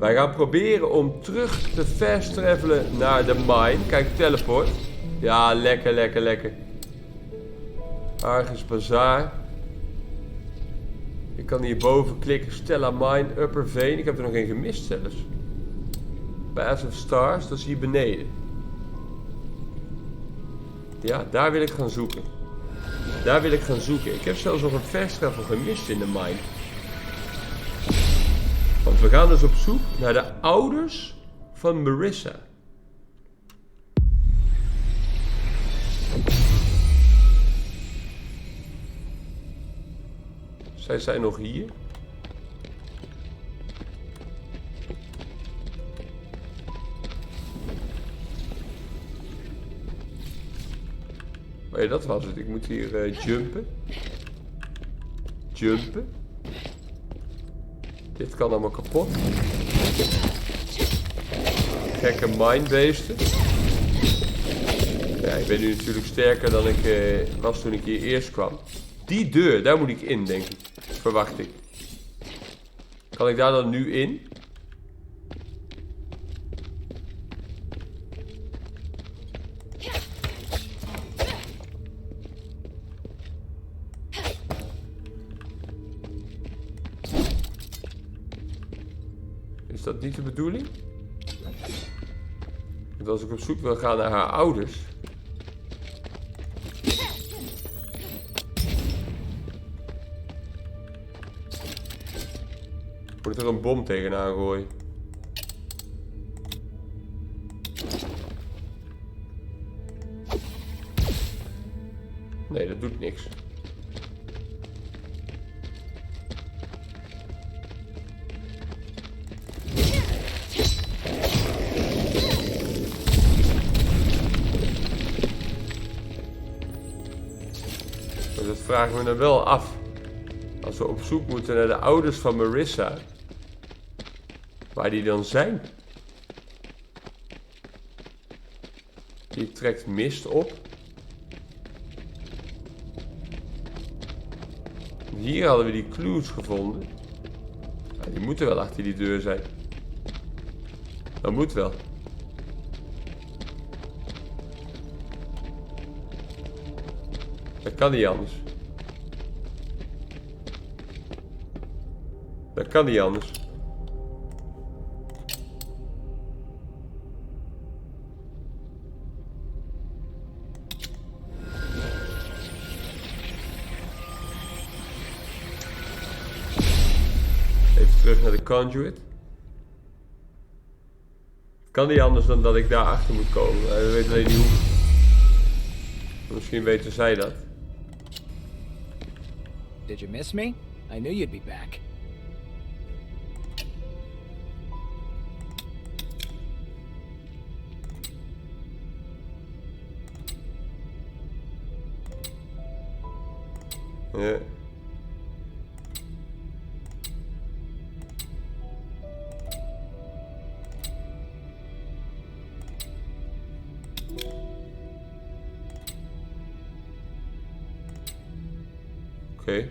Wij gaan proberen om terug te fast travelen naar de mine. Kijk, teleport. Ja, lekker, lekker, lekker. Argus Bazaar. Ik kan hierboven klikken. Stella Mine, Upper Veen. Ik heb er nog één gemist zelfs. Path of Stars, dat is hier beneden. Ja, daar wil ik gaan zoeken. Daar wil ik gaan zoeken. Ik heb zelfs nog een fast travel gemist in de mine. Want we gaan dus op zoek naar de ouders van Marissa. Zij zijn nog hier. Oh ja, dat was het. Ik moet hier jumpen. Jumpen. Dit kan allemaal kapot. Gekke minebeesten. Ja, ik ben nu natuurlijk sterker dan ik was toen ik hier eerst kwam. Die deur, daar moet ik in, denk ik. Verwacht ik. Kan ik daar dan nu in? Is dat niet de bedoeling? Want als ik op zoek wil gaan naar haar ouders... Moet ik er een bom tegenaan gooien? Nee, dat doet niks. Maar dat vragen we me wel af. Als we op zoek moeten naar de ouders van Marissa... Waar die dan zijn. Die trekt mist op. Hier hadden we die clues gevonden. Ja, die moeten wel achter die deur zijn. Dat moet wel. Dat kan niet anders. Dat kan niet anders. Terug naar de conduit. Kan niet anders dan dat ik daar achter moet komen. We weten alleen niet hoe. Misschien weten zij dat. Did you miss me? I knew you'd be back. Ja. Oké.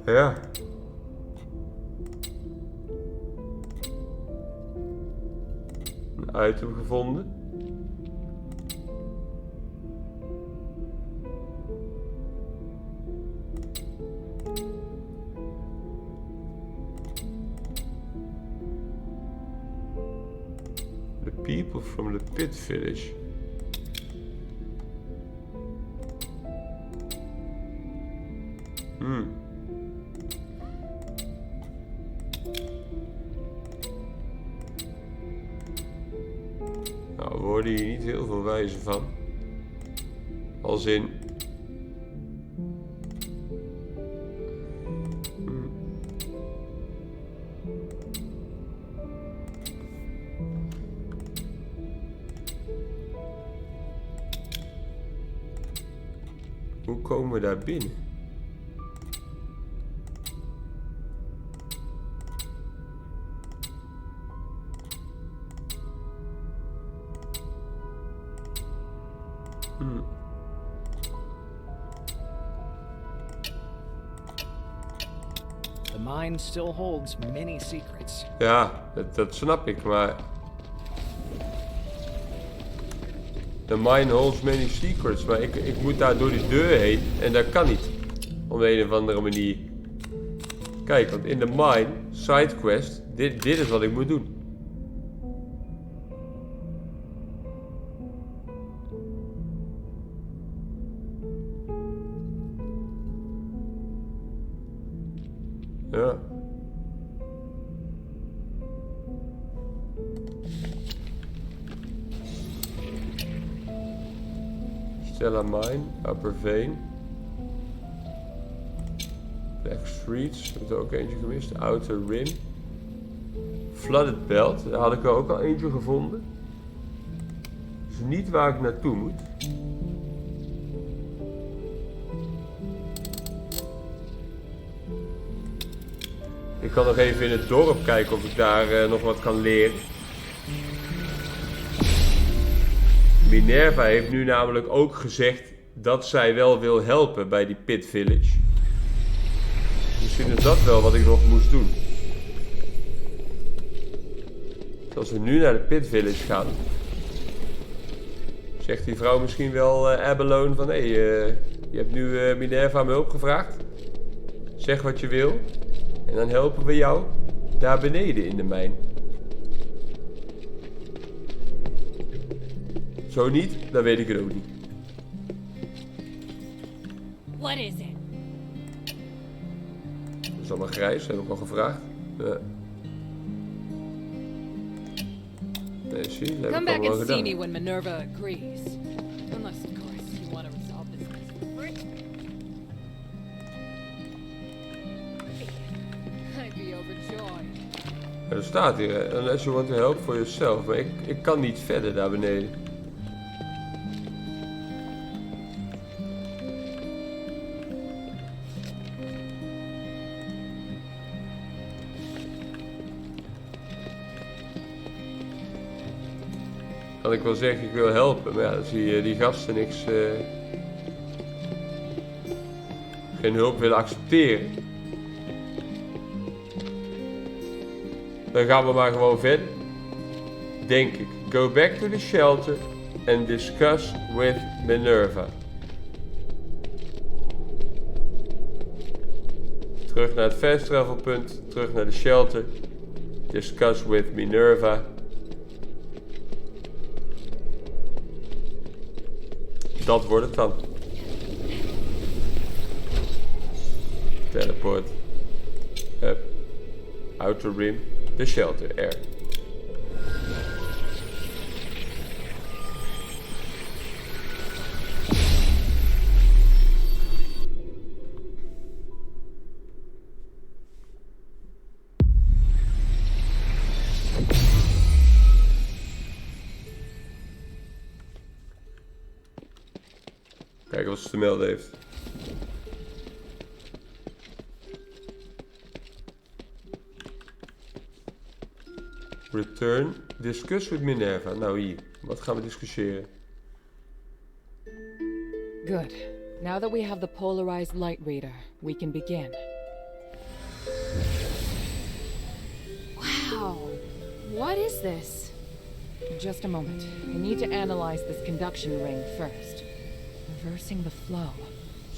Ja. Een item gevonden. The people from the pit village. Nou, we worden hier niet heel veel wijzer van. Als in... Hoe komen we daar binnen? The mine still holds many secrets. Ja, dat snap ik, maar... The mine holds many secrets, maar ik moet daar door die deur heen en dat kan niet. Op een of andere manier. Kijk, want in de mine, sidequest, dit is wat ik moet doen. Ja. Stella Mine, Upper Vein. Black Streets, ik heb er ook eentje gemist. Outer Rim. Flooded Belt, daar had ik er ook al eentje gevonden. Dat is niet waar ik naartoe moet. Ik kan nog even in het dorp kijken of ik daar nog wat kan leren. Minerva heeft nu namelijk ook gezegd dat zij wel wil helpen bij die Pit Village. Misschien is dat wel wat ik nog moest doen. Dus als we nu naar de Pit Village gaan, zegt die vrouw misschien wel Abalone van hé, je hebt nu Minerva om hulp gevraagd. Zeg wat je wil. En dan helpen we jou daar beneden in de mijn. Zo niet, dan weet ik het ook niet. What is it? Dat is allemaal grijs, heb ik al gevraagd. Nee, zie, dat heb Come ik back al and see gedaan. me when Minerva agrees. Unless, of course, you want to resolve this mystery. I'd be overjoyed. Ja, er staat hier, unless you want to help for yourself. Maar ik kan niet verder daar beneden. Kan ik wel zeggen, ik wil helpen, maar ja, dan zie je die gasten niks... geen hulp willen accepteren. Dan gaan we maar gewoon verder. Denk ik. Go back to the shelter and discuss with Minerva. Terug naar het fast travel punt. Terug naar de shelter. Discuss with Minerva. Dat wordt het dan. Teleport. Up. Outer Rim. De shelter. Air. Kijken wat ze te melden heeft. Return. Discuss with Minerva. Nou hier. Wat gaan we discussiëren? Good. Now that we have the Polarized Light Reader, we can begin. Wow. What is this? Just a moment. I need to analyze this conduction ring first. Reversing the flow.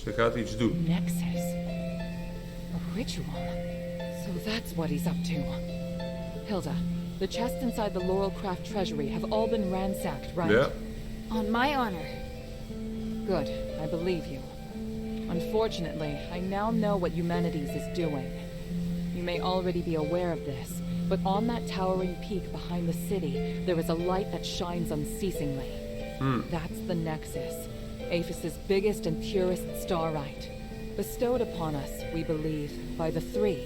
Ze gaat iets doen. Nexus. A ritual. So that's what he's up to. Hilda, the chests inside the Laurelcraft treasury have all been ransacked, right? Ja. On my honor. Good. I believe you. Unfortunately, I now know what Humanities is doing. You may already be aware of this, but on that towering peak behind the city, there is a light that shines unceasingly. That's the Nexus, Aphis' biggest and purest starlight. Bestowed upon us, we believe, by the Three.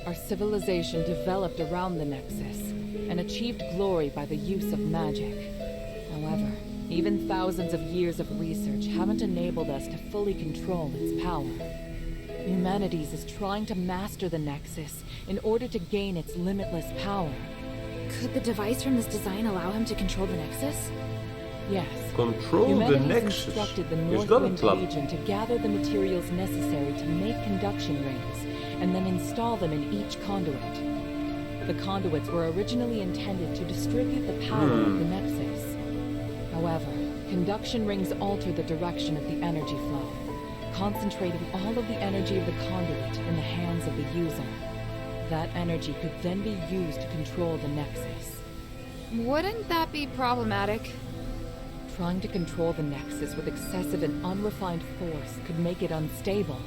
Our civilization developed around the Nexus, and achieved glory by the use of magic. However, even thousands of years of research haven't enabled us to fully control its power. Humanities is trying to master the Nexus in order to gain its limitless power. Could the device from this design allow him to control the Nexus? Yes. Control the Humanities nexus. instructed the Is dat een Northwind plan? Legion to gather the materials necessary to make conduction rings, and then install them in each conduit. The conduits were originally intended to distribute the power of the nexus. However, conduction rings alter the direction of the energy flow, concentrating all of the energy of the conduit in the hands of the user. That energy could then be used to control the nexus. Wouldn't that be problematic? Trying to control the nexus with excessive and unrefined force could make it unstable.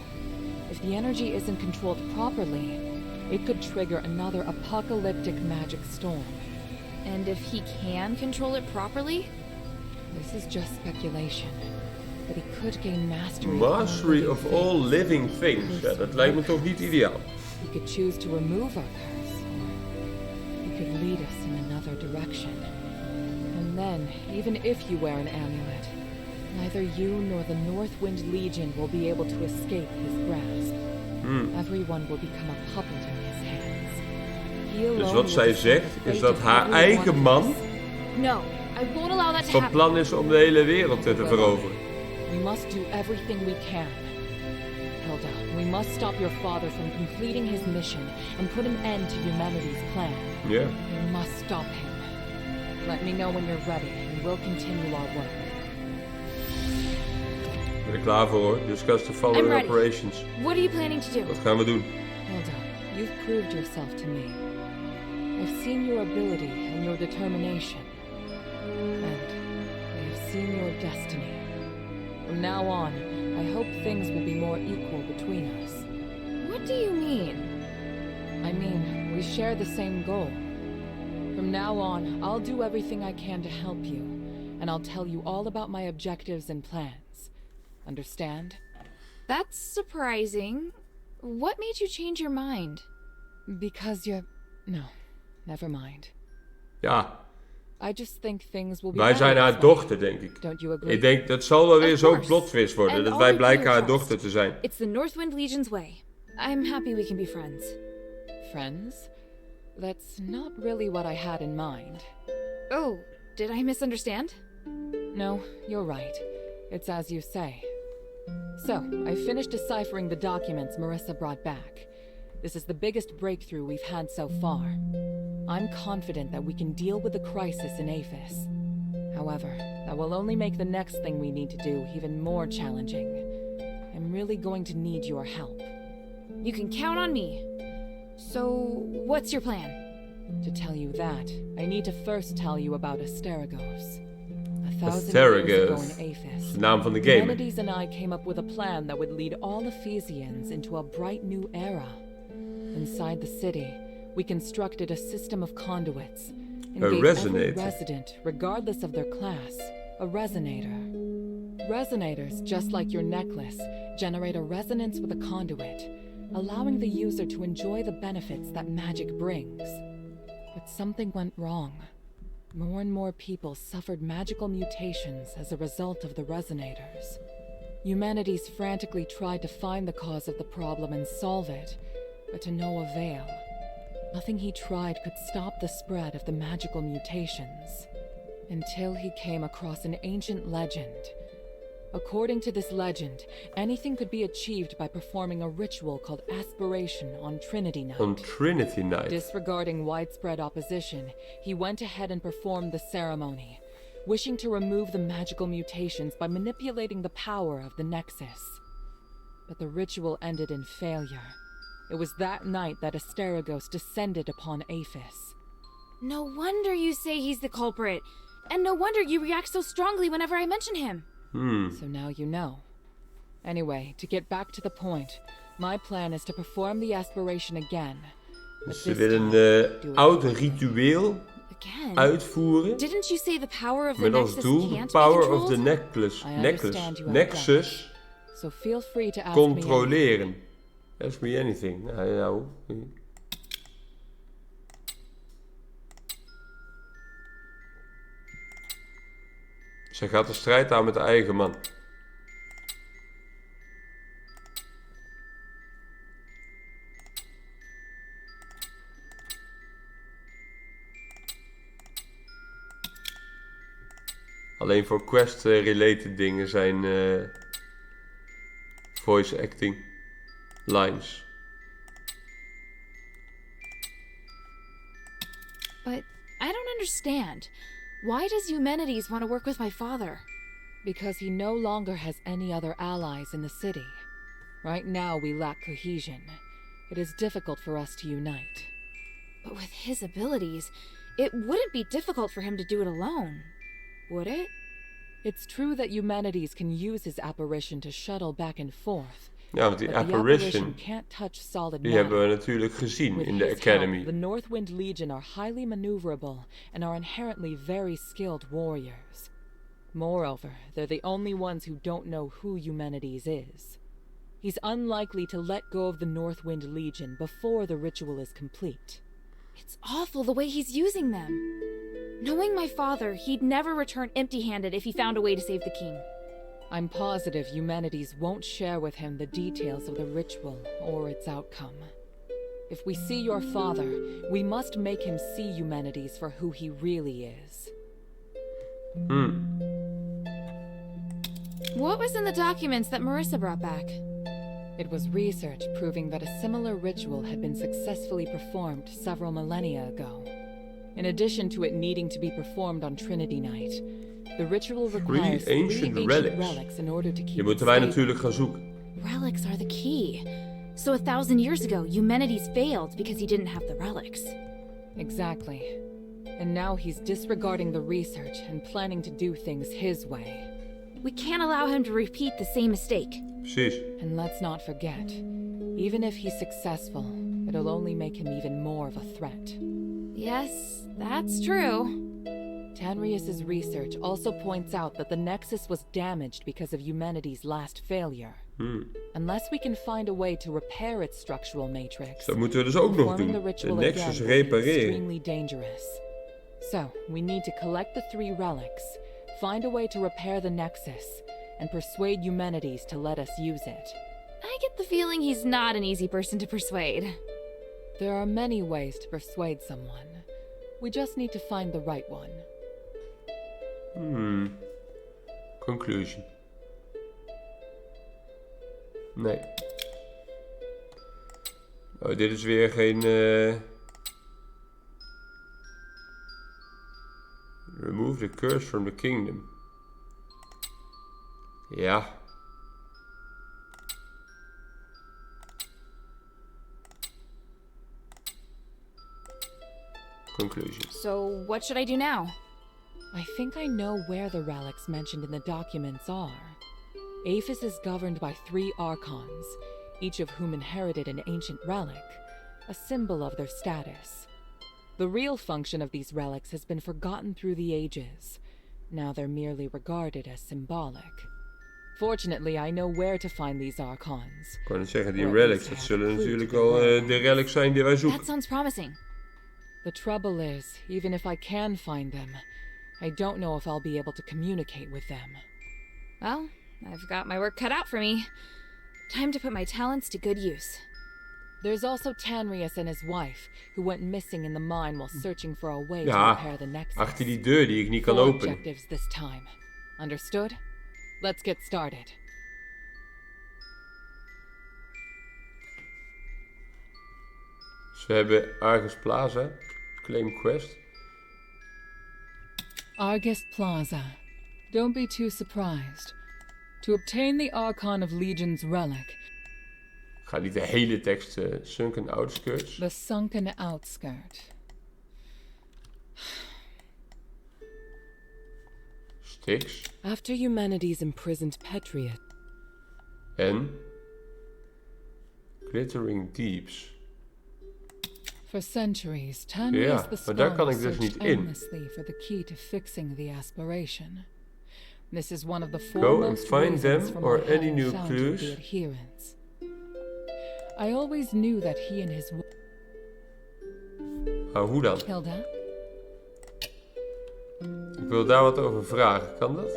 If the energy isn't controlled properly, it could trigger another apocalyptic magic storm. And if he can control it properly? This is just speculation, but he could gain mastery. Mastery of all living things. Ja, dat lijkt me toch niet ideaal. He could choose to remove our curse, or he could lead us in another direction. And then, even if you wear an amulet, neither you nor the Northwind Legion will be able to escape his grasp. Everyone will become a puppet in his hands. He alone Dus wat zij will decide zegt the is fate dat of haar every one eigen of man us. No, I won't allow that to van happen. plan is om de hele wereld te veroveren. We must do everything we can. Hilda, we must stop your father from completing his mission and put an end to humanity's plan. Ja. We must stop him. Let me know when you're ready and we'll continue our work. Ik ben er klaar voor hoor. Discuss the I'm following ready. operations. What are you planning to do? Wat gaan we doen? Hilda, you've proved yourself to me. I've seen your ability and your determination. And I have seen your destiny. From now on, I hope things will be more equal between us. What do you mean? I mean, we share the same goal. From now on, I'll do everything I can to help you, and I'll tell you all about my objectives and plans. Understand? That's surprising. What made you change your mind? Because you're... No, never mind. Ja, I just think things will be wij better zijn haar this way. dochter, denk ik. Don't you agree? Ik denk, dat zal wel weer Of zo'n course. plot twist worden. And Dat I'll wij be blijken haar clear, dochter te zijn. It's the Northwind Legion's way. I'm happy we can be friends. Friends? That's not really what I had in mind. Oh, did I misunderstand? No, you're right. It's as you say. So, I finished deciphering the documents Marissa brought back. This is the biggest breakthrough we've had so far. I'm confident that we can deal with the crisis in Aphis. However, that will only make the next thing we need to do even more challenging. I'm really going to need your help. You can count on me. So, what's your plan? To tell you that, I need to first tell you about Asterigos. 1,000 years ago Asterigos. in Aphis, De naam van de game. Humanities and I came up with a plan that would lead all Ephesians into a bright new era. Inside the city, we constructed a system of conduits and A gave every resonator. resident, regardless of their class, a resonator. Resonators, just like your necklace, generate a resonance with a conduit, allowing the user to enjoy the benefits that magic brings. But something went wrong. More and more people suffered magical mutations as a result of the resonators. Humanities frantically tried to find the cause of the problem and solve it, but to no avail. Nothing he tried could stop the spread of the magical mutations. Until he came across an ancient legend. According to this legend, anything could be achieved by performing a ritual called aspiration on Trinity Night. On Trinity Night. Disregarding widespread opposition, he went ahead and performed the ceremony, wishing to remove the magical mutations by manipulating the power of the Nexus. But the ritual ended in failure. It was that night that Asterigos descended upon Aphis. No wonder you say he's the culprit. And no wonder you react so strongly whenever I mention him. So now you know. Anyway, to get back to the point, my plan is to perform the aspiration again. But Ze this willen time, do it oud ritueel Again? uitvoeren. Didn't you say the power of the Met als Nexus doel de can't power be of the controlled? necklace. I understand you have Nexus So feel free to ask me anything. controleren. Ask me anything. Nou. Zij gaat de strijd aan met haar eigen man. Alleen voor quest-related dingen zijn voice acting lines. But I don't understand. Why does Eumenides want to work with my father? Because he no longer has any other allies in the city. Right now we lack cohesion. It is difficult for us to unite. But with his abilities, it wouldn't be difficult for him to do it alone, would it? It's true that Eumenides can use his apparition to shuttle back and forth. Ja, want die But the apparition, can't touch solid die matter. hebben we natuurlijk gezien With in de his Academy. help, the Northwind Legion are highly maneuverable and are inherently very skilled warriors. Moreover, they're the only ones who don't know who Eumenides is. He's unlikely to let go of the Northwind Legion before the ritual is complete. It's awful the way he's using them. Knowing my father, he'd never return empty-handed if he found a way to save the king. I'm positive Eumenides won't share with him the details of the ritual or its outcome. If we see your father, we must make him see Eumenides for who he really is. What was in the documents that Marissa brought back? It was research proving that a similar ritual had been successfully performed several millennia ago. In addition to it needing to be performed on Trinity Night, the ritual requires three ancient relics in order to keep Die moeten wij natuurlijk gaan zoeken. Relics are the key. So 1,000 years ago, Eumenides failed because he didn't have the relics. Exactly. And now he's disregarding the research and planning to do things his way. We can't allow him to repeat the same mistake. Precies. And let's not forget, even if he's successful, it'll only make him even more of a threat. Yes, that's true. Tanrius's research also points out that the Nexus was damaged because of Eumenides' last failure. Unless we can find a way to repair its structural matrix, Dat moeten we dus ook nog performing doen. the De ritual Nexus again will be repareren. extremely dangerous. So, we need to collect the 3 relics, find a way to repair the Nexus, and persuade Eumenides to let us use it. I get the feeling he's not an easy person to persuade. There are many ways to persuade someone. We just need to find the right one. Conclusion. Nee. Oh, dit is weer geen... Remove the curse from the kingdom. Ja. Conclusion. So, what should I do now? I think I know where the relics mentioned in the documents are. Aphis is governed by 3 archons, each of whom inherited an ancient relic, a symbol of their status. The real function of these relics has been forgotten through the ages. Now they're merely regarded as symbolic. Fortunately, I know where to find these archons. Ik kan het zeggen, die relics, dat zullen natuurlijk wel de relics zijn die wij zoeken. That sounds promising. The trouble is, even if I can find them, I don't know if I'll be able to communicate with them. Well, I've got my work cut out for me. Time to put my talents to good use. There's also Tanrius and his wife, who went missing in the mine while searching for a way to Ja, repair the Nexus. achter die deur die ik niet kan 4 openen. objectives this time. Understood? Let's get started. Dus we hebben Argus Plaza, Claim Quest. Argus Plaza. Don't be too surprised. To obtain the Archon of Legion's relic, Ik ga niet de hele tekst, Sunken Outskirts. the sunken outskirt. Styx. After Eumenides imprisoned Petriot, En Glittering Deeps. for centuries, Tanrius Ja, the maar daar kan Scholar ik dus searched niet in. endlessly for the key to fixing the aspiration. This is one of the Go and foremost find them reasons for or my any having new found clues. the adherents. I always knew that he and his Maar hoe dan? Hilda? Ik wil daar wat over vragen, kan dat?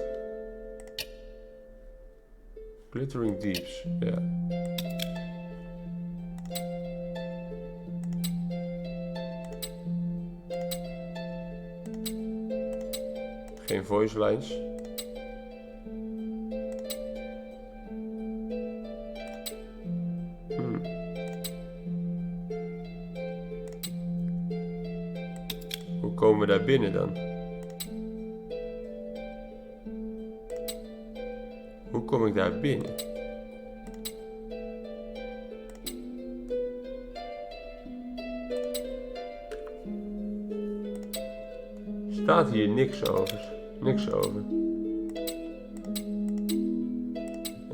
Glittering Deeps, ja. Geen voice lines. komen we daar binnen dan? Hoe kom ik daar binnen? Staat hier niks over. Niks over.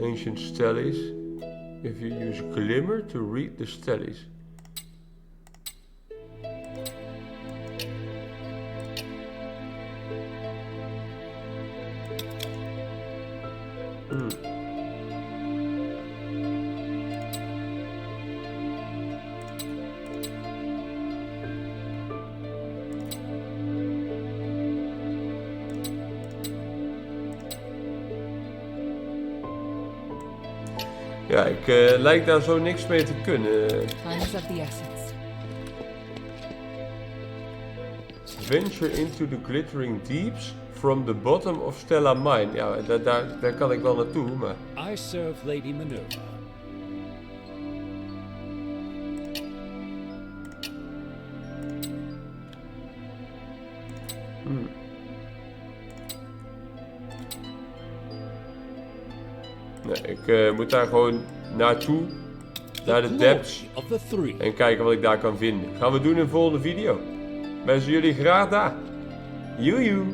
Ancient stellies. If you use glimmer to read the stellies. Ja, ik lijk daar zo niks mee te kunnen. Time is of the essence. Venture into the glittering deeps from the bottom of Stella Mine. Ja, daar kan ik wel naartoe, maar... I serve Lady Minerva. Nee, ik moet daar gewoon naartoe. Naar de depths. En kijken wat ik daar kan vinden. Gaan we doen in de volgende video. Wensen jullie graag daar. Joejoe.